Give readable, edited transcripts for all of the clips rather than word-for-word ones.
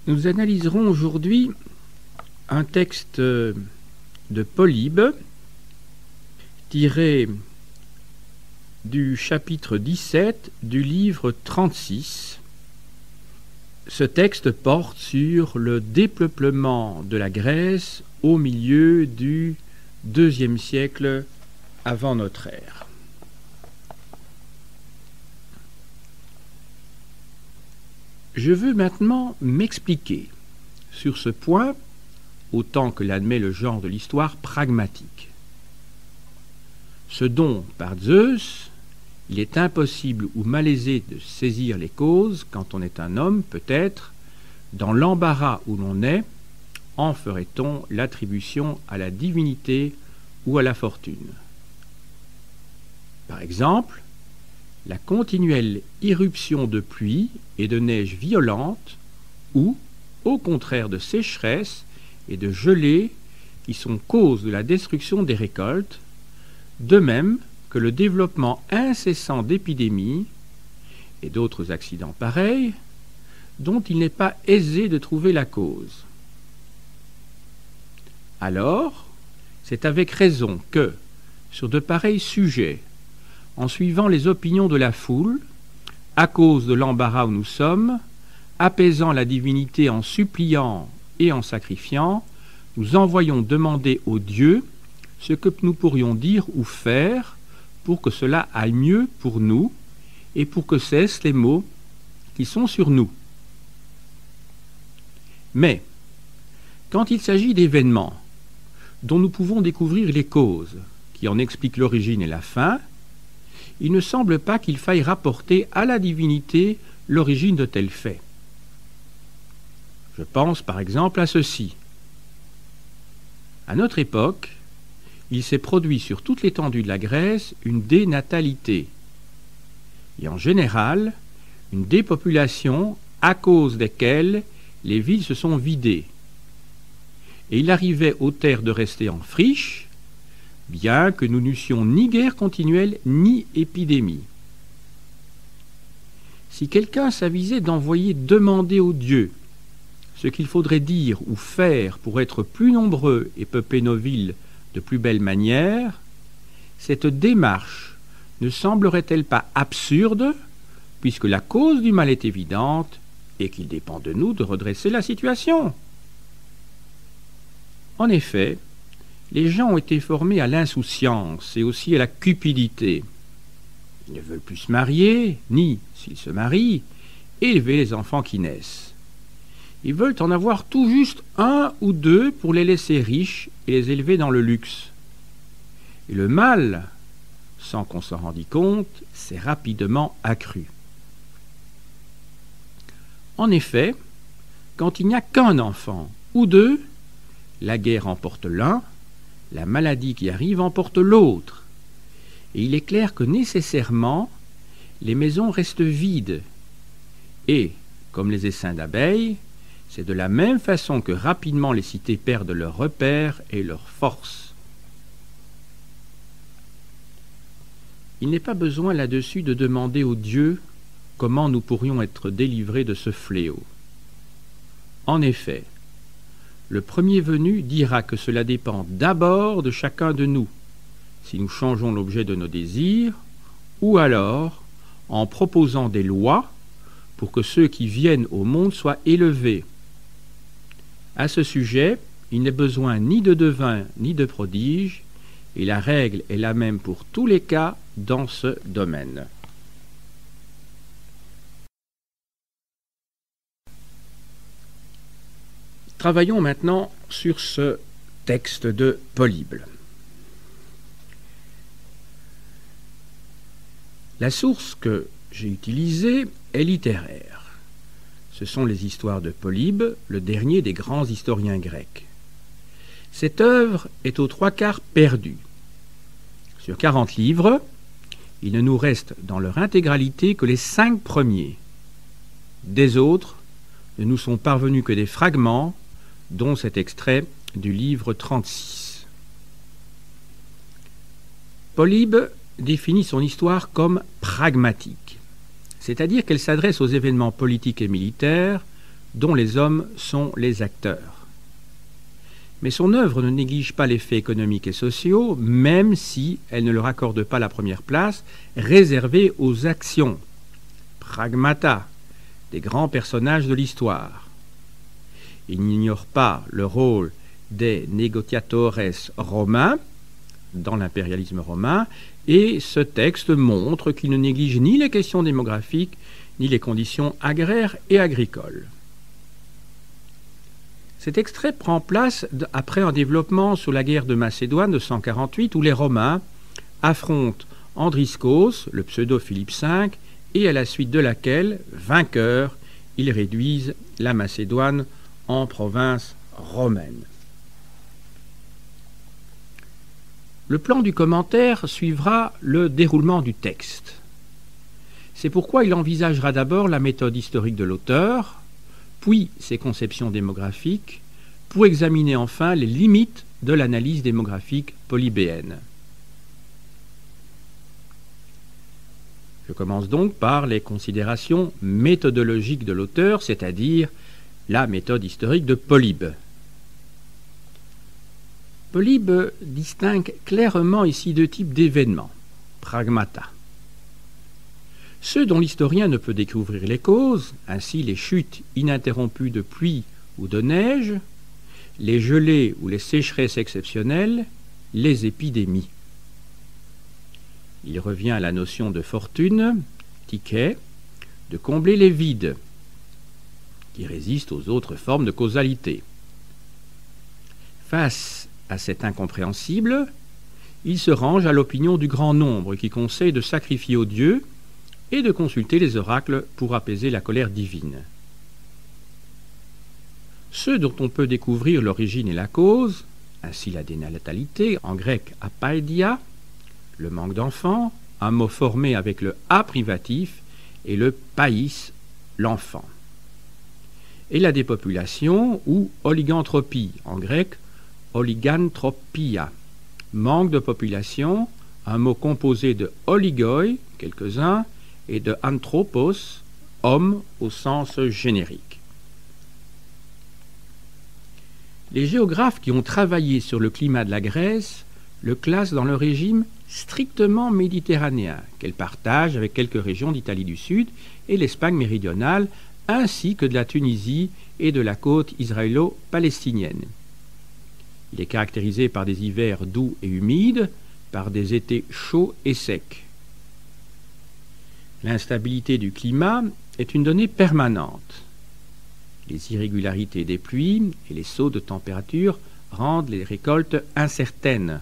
Nous analyserons aujourd'hui un texte de Polybe tiré du chapitre 17 du livre 36. Ce texte porte sur le dépeuplement de la Grèce au milieu du IIe siècle avant notre ère. Je veux maintenant m'expliquer sur ce point autant que l'admet le genre de l'histoire pragmatique. Ce dont, par Zeus, il est impossible ou malaisé de saisir les causes quand on est un homme, peut-être, dans l'embarras où l'on est, en ferait-on l'attribution à la divinité ou à la fortune. Par exemple, la continuelle irruption de pluie et de neige violente ou, au contraire, de sécheresse et de gelée qui sont cause de la destruction des récoltes, de même que le développement incessant d'épidémies et d'autres accidents pareils dont il n'est pas aisé de trouver la cause. Alors, c'est avec raison que, sur de pareils sujets, en suivant les opinions de la foule, à cause de l'embarras où nous sommes, apaisant la divinité en suppliant et en sacrifiant, nous envoyons demander aux dieux ce que nous pourrions dire ou faire pour que cela aille mieux pour nous et pour que cessent les maux qui sont sur nous. Mais, quand il s'agit d'événements dont nous pouvons découvrir les causes, qui en expliquent l'origine et la fin, il ne semble pas qu'il faille rapporter à la divinité l'origine de tels faits. Je pense par exemple à ceci. À notre époque, il s'est produit sur toute l'étendue de la Grèce une dénatalité, et en général, une dépopulation à cause desquelles les villes se sont vidées. Et il arrivait aux terres de rester en friche, bien que nous n'eussions ni guerre continuelle ni épidémie. Si quelqu'un s'avisait d'envoyer demander aux dieux ce qu'il faudrait dire ou faire pour être plus nombreux et peupler nos villes de plus belle manière, cette démarche ne semblerait-elle pas absurde, puisque la cause du mal est évidente et qu'il dépend de nous de redresser la situation? En effet, les gens ont été formés à l'insouciance et aussi à la cupidité. Ils ne veulent plus se marier, ni, s'ils se marient, élever les enfants qui naissent. Ils veulent en avoir tout juste un ou deux pour les laisser riches et les élever dans le luxe. Et le mal, sans qu'on s'en rendît compte, s'est rapidement accru. En effet, quand il n'y a qu'un enfant ou deux, la guerre emporte l'un, la maladie qui arrive emporte l'autre. Et il est clair que nécessairement, les maisons restent vides. Et, comme les essaims d'abeilles, c'est de la même façon que rapidement les cités perdent leurs repères et leurs forces. Il n'est pas besoin là-dessus de demander aux dieux comment nous pourrions être délivrés de ce fléau. En effet, le premier venu dira que cela dépend d'abord de chacun de nous, si nous changeons l'objet de nos désirs, ou alors en proposant des lois pour que ceux qui viennent au monde soient élevés. À ce sujet, il n'est besoin ni de devin ni de prodige, et la règle est la même pour tous les cas dans ce domaine. Travaillons maintenant sur ce texte de Polybe. La source que j'ai utilisée est littéraire. Ce sont les histoires de Polybe, le dernier des grands historiens grecs. Cette œuvre est aux 3/4 perdue. Sur 40 livres, il ne nous reste dans leur intégralité que les 5 premiers. Des autres ne nous sont parvenus que des fragments, dont cet extrait du livre 36. Polybe définit son histoire comme pragmatique, c'est-à-dire qu'elle s'adresse aux événements politiques et militaires dont les hommes sont les acteurs. Mais son œuvre ne néglige pas les faits économiques et sociaux, même si elle ne leur accorde pas la première place, réservée aux actions, pragmata, des grands personnages de l'histoire. Il n'ignore pas le rôle des negotiatores romains dans l'impérialisme romain, et ce texte montre qu'il ne néglige ni les questions démographiques, ni les conditions agraires et agricoles. Cet extrait prend place après un développement sur la guerre de Macédoine de 148 où les Romains affrontent Andriscos, le pseudo-Philippe V, et à la suite de laquelle, vainqueurs, ils réduisent la Macédoine en province romaine. Le plan du commentaire suivra le déroulement du texte. C'est pourquoi il envisagera d'abord la méthode historique de l'auteur, puis ses conceptions démographiques, pour examiner enfin les limites de l'analyse démographique polybéenne. Je commence donc par les considérations méthodologiques de l'auteur, c'est-à-dire la méthode historique de Polybe. Polybe distingue clairement ici deux types d'événements, pragmata. Ceux dont l'historien ne peut découvrir les causes, ainsi les chutes ininterrompues de pluie ou de neige, les gelées ou les sécheresses exceptionnelles, les épidémies. Il revient à la notion de fortune, ticket, de combler les vides, qui résistent aux autres formes de causalité. Face à cet incompréhensible, il se range à l'opinion du grand nombre qui conseille de sacrifier aux dieux et de consulter les oracles pour apaiser la colère divine. Ceux dont on peut découvrir l'origine et la cause, ainsi la dénatalité, en grec apaidia, le manque d'enfants, un mot formé avec le a privatif, et le païs, l'enfant. Et la dépopulation ou oligantropie, en grec oligantropia, manque de population, un mot composé de oligoi, quelques-uns, et de anthropos, homme au sens générique. Les géographes qui ont travaillé sur le climat de la Grèce le classent dans le régime strictement méditerranéen, qu'elle partage avec quelques régions d'Italie du Sud et l'Espagne méridionale, ainsi que de la Tunisie et de la côte israélo-palestinienne. Il est caractérisé par des hivers doux et humides, par des étés chauds et secs. L'instabilité du climat est une donnée permanente. Les irrégularités des pluies et les sauts de température rendent les récoltes incertaines.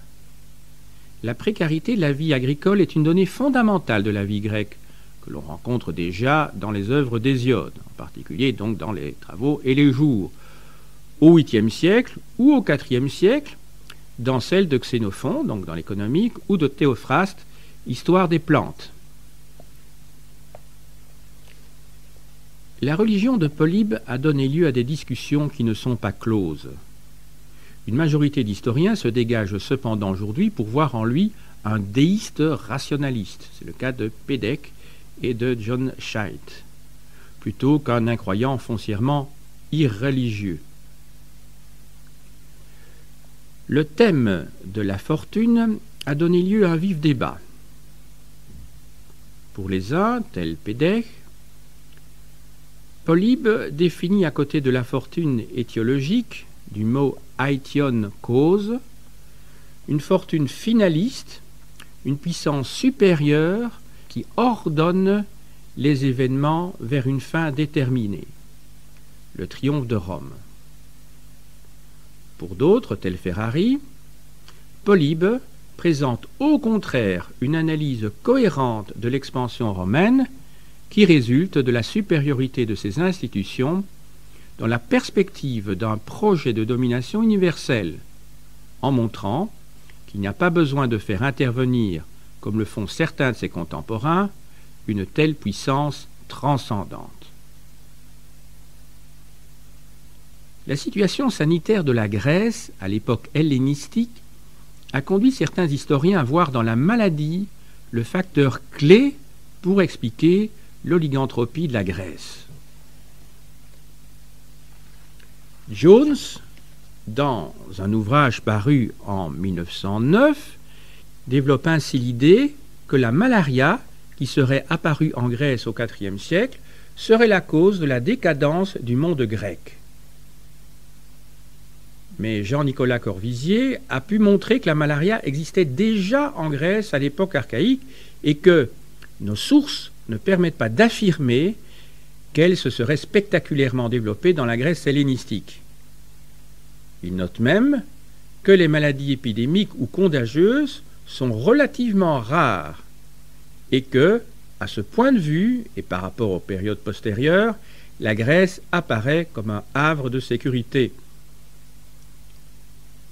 La précarité de la vie agricole est une donnée fondamentale de la vie grecque, que l'on rencontre déjà dans les œuvres d'Hésiode, en particulier donc dans les Travaux et les Jours, au 8e siècle ou au 4e siècle, dans celles de Xénophon, donc dans l'économique, ou de Théophraste, Histoire des plantes. La religion de Polybe a donné lieu à des discussions qui ne sont pas closes. Une majorité d'historiens se dégage cependant aujourd'hui pour voir en lui un déiste rationaliste, c'est le cas de Pédèque et de John Scheidt, plutôt qu'un incroyant foncièrement irreligieux. Le thème de la fortune a donné lieu à un vif débat. Pour les uns, tel Pédèque, Polybe définit à côté de la fortune étiologique, du mot aition cause, une fortune finaliste, une puissance supérieure qui ordonne les événements vers une fin déterminée, le triomphe de Rome. Pour d'autres, tel Ferrari, Polybe présente au contraire une analyse cohérente de l'expansion romaine qui résulte de la supériorité de ces institutions dans la perspective d'un projet de domination universelle, en montrant qu'il n'y a pas besoin de faire intervenir, comme le font certains de ses contemporains, une telle puissance transcendante. La situation sanitaire de la Grèce, à l'époque hellénistique, a conduit certains historiens à voir dans la maladie le facteur clé pour expliquer l'oligantropie de la Grèce. Jones, dans un ouvrage paru en 1909, développe ainsi l'idée que la malaria, qui serait apparue en Grèce au IVe siècle, serait la cause de la décadence du monde grec. Mais Jean-Nicolas Corvisier a pu montrer que la malaria existait déjà en Grèce à l'époque archaïque et que nos sources ne permettent pas d'affirmer qu'elle se serait spectaculairement développée dans la Grèce hellénistique. Il note même que les maladies épidémiques ou contagieuses sont relativement rares et que, à ce point de vue, et par rapport aux périodes postérieures, la Grèce apparaît comme un havre de sécurité.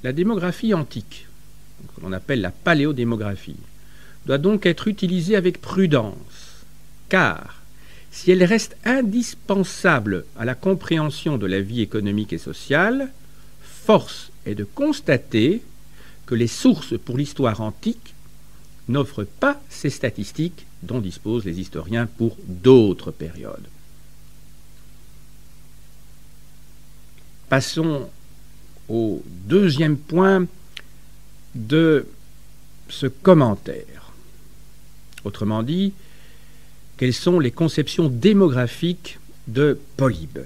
La démographie antique, que l'on appelle la paléodémographie, doit donc être utilisée avec prudence, car si elle reste indispensable à la compréhension de la vie économique et sociale, force est de constater que les sources pour l'histoire antique n'offrent pas ces statistiques dont disposent les historiens pour d'autres périodes. Passons au deuxième point de ce commentaire. Autrement dit, quelles sont les conceptions démographiques de Polybe?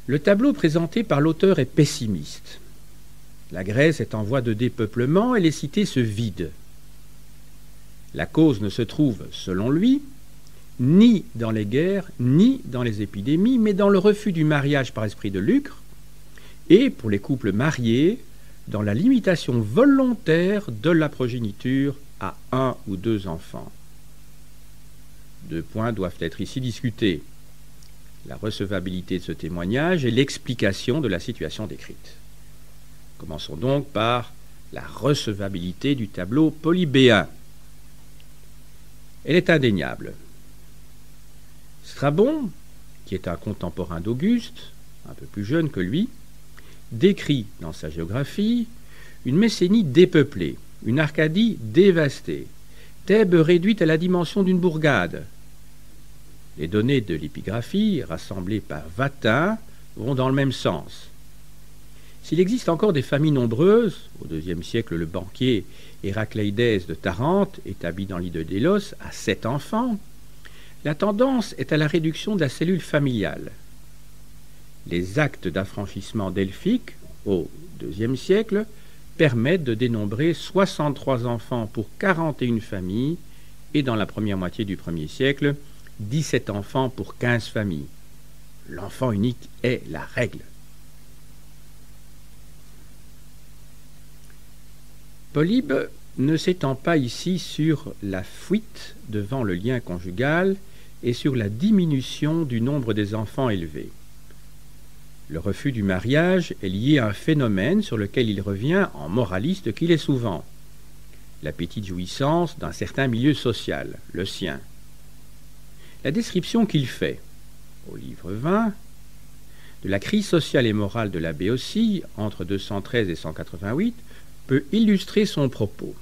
Le tableau présenté par l'auteur est pessimiste. La Grèce est en voie de dépeuplement et les cités se vident. La cause ne se trouve, selon lui, ni dans les guerres, ni dans les épidémies, mais dans le refus du mariage par esprit de lucre, et, pour les couples mariés, dans la limitation volontaire de la progéniture à 1 ou 2 enfants. 2 points doivent être ici discutés: la recevabilité de ce témoignage et l'explication de la situation décrite. Commençons donc par la recevabilité du tableau polybéen. Elle est indéniable. Strabon, qui est un contemporain d'Auguste, un peu plus jeune que lui, décrit dans sa géographie une Messénie dépeuplée, une Arcadie dévastée, Thèbes réduite à la dimension d'une bourgade. Les données de l'épigraphie, rassemblées par Vatin, vont dans le même sens. S'il existe encore des familles nombreuses, au IIe siècle, le banquier Héracléidès de Tarente, établi dans l'île de Délos, a 7 enfants, la tendance est à la réduction de la cellule familiale. Les actes d'affranchissement delphiques, au IIe siècle, permettent de dénombrer 63 enfants pour 41 familles et, dans la première moitié du 1er siècle, 17 enfants pour 15 familles. L'enfant unique est la règle. Polybe ne s'étend pas ici sur la fuite devant le lien conjugal et sur la diminution du nombre des enfants élevés. Le refus du mariage est lié à un phénomène sur lequel il revient en moraliste qu'il est souvent: la petite jouissance d'un certain milieu social, le sien. La description qu'il fait, au livre 20, de la crise sociale et morale de la Béotie entre 213 et 188 peut illustrer son propos.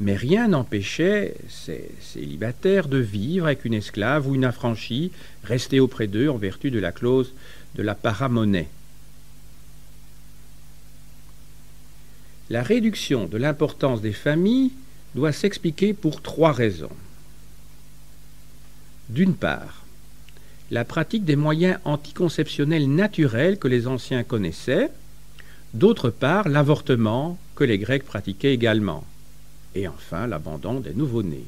Mais rien n'empêchait ces célibataires de vivre avec une esclave ou une affranchie restée auprès d'eux en vertu de la clause de la paramonnaie. La réduction de l'importance des familles doit s'expliquer pour 3 raisons. D'une part, la pratique des moyens anticonceptionnels naturels que les anciens connaissaient. D'autre part, l'avortement que les Grecs pratiquaient également. Et enfin, l'abandon des nouveau-nés.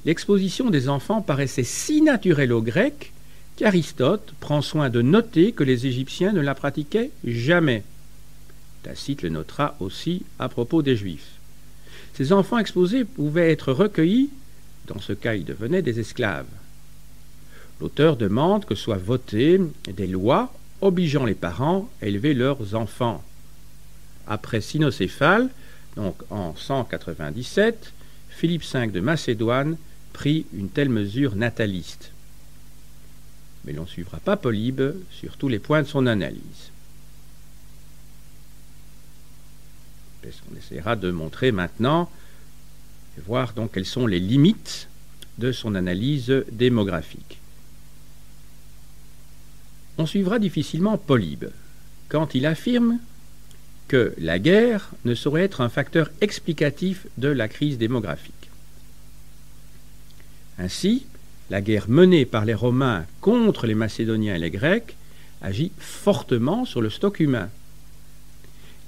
L'exposition des enfants paraissait si naturelle aux Grecs qu'Aristote prend soin de noter que les Égyptiens ne la pratiquaient jamais. Tacite le notera aussi à propos des Juifs. Ces enfants exposés pouvaient être recueillis, dans ce cas ils devenaient des esclaves. L'auteur demande que soient votées des lois obligeant les parents à élever leurs enfants. Après Cynocéphale, donc en 197, Philippe V de Macédoine prit une telle mesure nataliste. Mais l'on ne suivra pas Polybe sur tous les points de son analyse. On essaiera de montrer maintenant, et voir donc quelles sont les limites de son analyse démographique. On suivra difficilement Polybe quand il affirme que la guerre ne saurait être un facteur explicatif de la crise démographique. Ainsi, la guerre menée par les Romains contre les Macédoniens et les Grecs agit fortement sur le stock humain.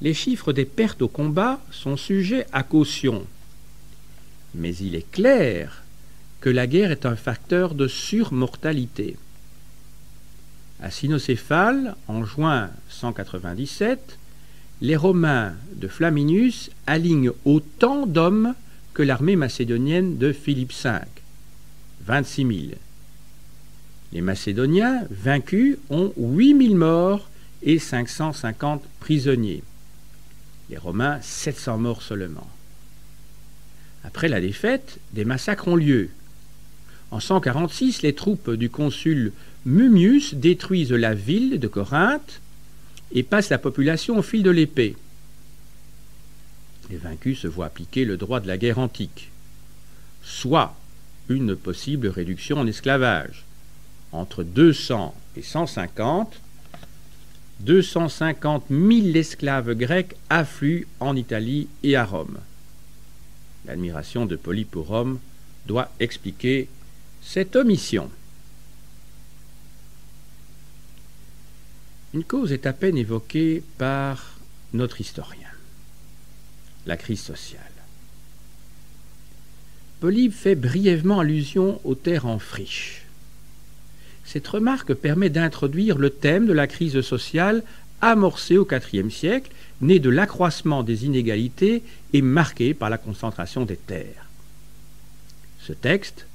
Les chiffres des pertes au combat sont sujets à caution, mais il est clair que la guerre est un facteur de surmortalité. À Cynocéphale, en juin 197, les Romains de Flamininus alignent autant d'hommes que l'armée macédonienne de Philippe V, 26 000. Les Macédoniens vaincus ont 8 000 morts et 550 prisonniers. Les Romains, 700 morts seulement. Après la défaite, des massacres ont lieu. En 146, les troupes du consul Mummius détruisent la ville de Corinthe et passent la population au fil de l'épée. Les vaincus se voient appliquer le droit de la guerre antique, soit une possible réduction en esclavage. Entre 200 et 150, 250 000 esclaves grecs affluent en Italie et à Rome. L'admiration de Polybe pour Rome doit expliquer cette omission. Une cause est à peine évoquée par notre historien, la crise sociale. Polybe fait brièvement allusion aux terres en friche. Cette remarque permet d'introduire le thème de la crise sociale amorcée au IVe siècle, né de l'accroissement des inégalités et marqué par la concentration des terres. Ce texte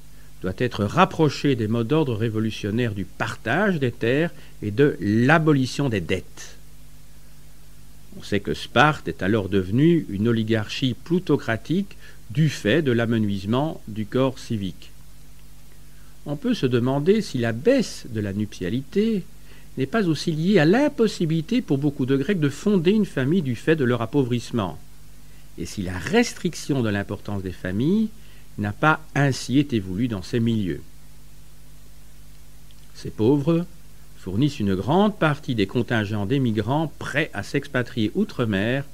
doit être rapproché des mots d'ordre révolutionnaires du partage des terres et de l'abolition des dettes. On sait que Sparte est alors devenue une oligarchie plutocratique du fait de l'amenuisement du corps civique. On peut se demander si la baisse de la nuptialité n'est pas aussi liée à l'impossibilité pour beaucoup de Grecs de fonder une famille du fait de leur appauvrissement, et si la restriction de l'importance des familles n'a pas ainsi été voulue dans ces milieux. Ces pauvres fournissent une grande partie des contingents d'émigrants prêts à s'expatrier outre-mer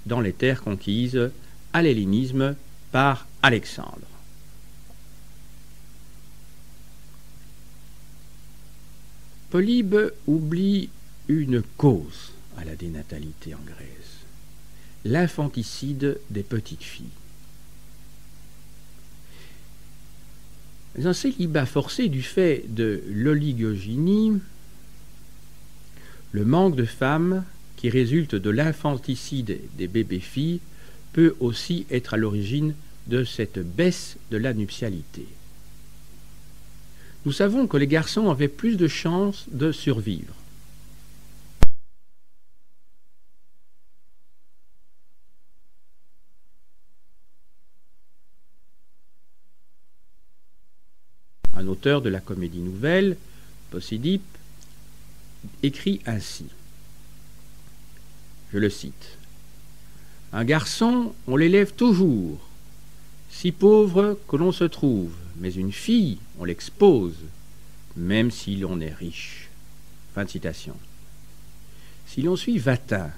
dans les terres conquises à l'hellénisme par Alexandre. Polybe oublie une cause à la dénatalité en Grèce, l'infanticide des petites filles. Un célibat forcé du fait de l'oligogynie, le manque de femmes qui résulte de l'infanticide des bébés-filles peut aussi être à l'origine de cette baisse de la nuptialité. Nous savons que les garçons avaient plus de chances de survivre. Un auteur de la comédie nouvelle, Posidipe, écrit ainsi. Je le cite. « Un garçon, on l'élève toujours, si pauvre que l'on se trouve, mais une fille, on l'expose, même si l'on est riche. » Fin de citation. Si l'on suit Vatin,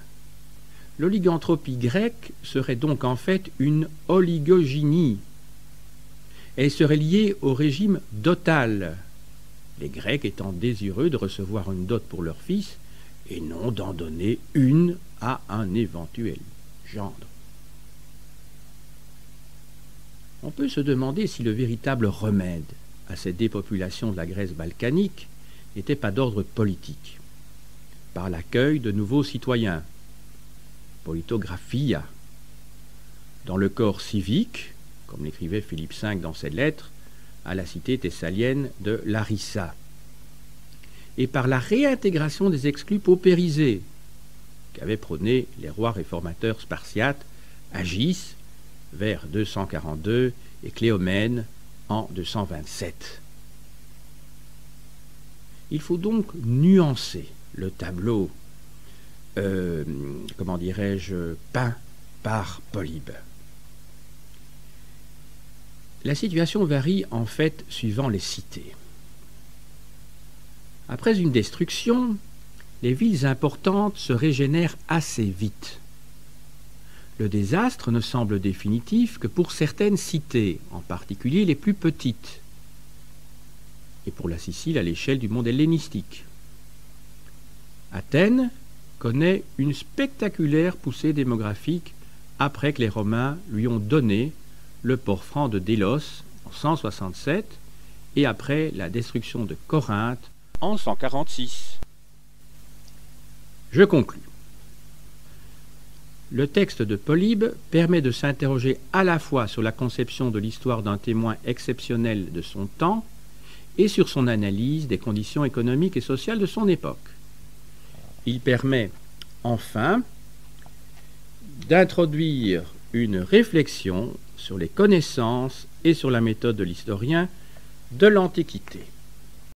l'oliganthropie grecque serait donc en fait une oligogynie. Elle serait liée au régime dotal, les Grecs étant désireux de recevoir une dot pour leur fils et non d'en donner une à un éventuel gendre. On peut se demander si le véritable remède à cette dépopulation de la Grèce balkanique n'était pas d'ordre politique, par l'accueil de nouveaux citoyens, politographia, dans le corps civique, comme l'écrivait Philippe V dans ses lettres, à la cité thessalienne de Larissa, et par la réintégration des exclus paupérisés, qu'avaient prôné les rois réformateurs spartiates, Agis, vers 242, et Cléomène, en 227. Il faut donc nuancer le tableau, peint par Polybe. La situation varie en fait suivant les cités. Après une destruction, les villes importantes se régénèrent assez vite. Le désastre ne semble définitif que pour certaines cités, en particulier les plus petites, et pour la Sicile à l'échelle du monde hellénistique. Athènes connaît une spectaculaire poussée démographique après que les Romains lui ont donné le port franc de Délos en 167 et après la destruction de Corinthe en 146. Je conclus. Le texte de Polybe permet de s'interroger à la fois sur la conception de l'histoire d'un témoin exceptionnel de son temps et sur son analyse des conditions économiques et sociales de son époque. Il permet, enfin, d'introduire une réflexion sur les connaissances et sur la méthode de l'historien de l'Antiquité.